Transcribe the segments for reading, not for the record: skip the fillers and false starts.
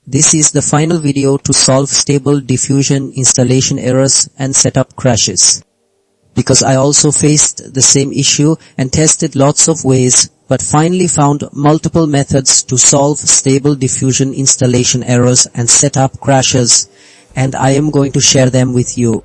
This is the final video to solve Stable Diffusion installation errors and setup crashes. Because I also faced the same issue and tested lots of ways, but finally found multiple methods to solve Stable Diffusion installation errors and setup crashes, and I am going to share them with you.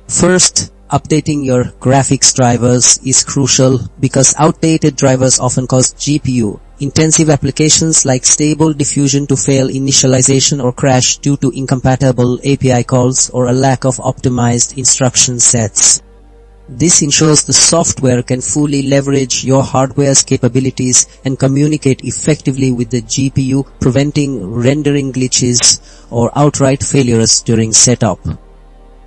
First, updating your graphics drivers is crucial because outdated drivers often cause GPU-intensive applications like Stable Diffusion to fail initialization or crash due to incompatible API calls or a lack of optimized instruction sets. This ensures the software can fully leverage your hardware's capabilities and communicate effectively with the GPU, preventing rendering glitches or outright failures during setup.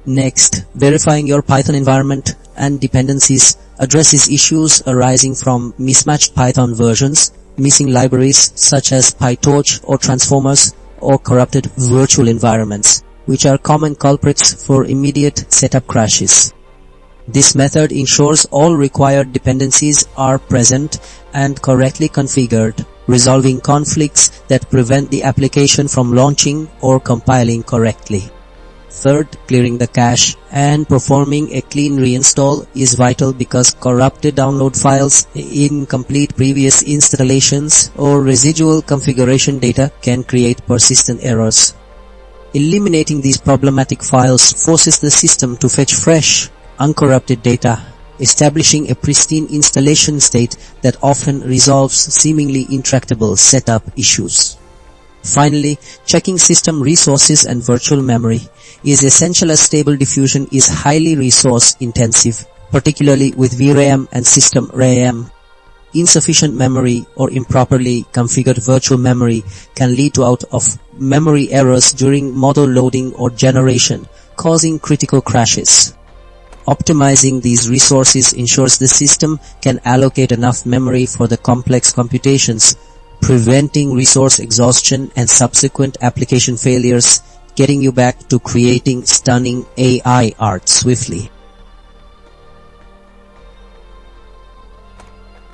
Next, verifying your Python environment and dependencies addresses issues arising from mismatched Python versions, missing libraries such as PyTorch or transformers, or corrupted virtual environments, which are common culprits for immediate setup crashes. This method ensures all required dependencies are present and correctly configured, resolving conflicts that prevent the application from launching or compiling correctly. Third, clearing the cache and performing a clean reinstall is vital because corrupted download files, incomplete previous installations, or residual configuration data can create persistent errors. Eliminating these problematic files forces the system to fetch fresh, uncorrupted data, establishing a pristine installation state that often resolves seemingly intractable setup issues. Finally, checking system resources and virtual memory is essential as Stable Diffusion is highly resource-intensive, particularly with VRAM and system RAM. Insufficient memory or improperly configured virtual memory can lead to out-of-memory errors during model loading or generation, causing critical crashes. Optimizing these resources ensures the system can allocate enough memory for the complex computations, preventing resource exhaustion and subsequent application failures, getting you back to creating stunning AI art swiftly.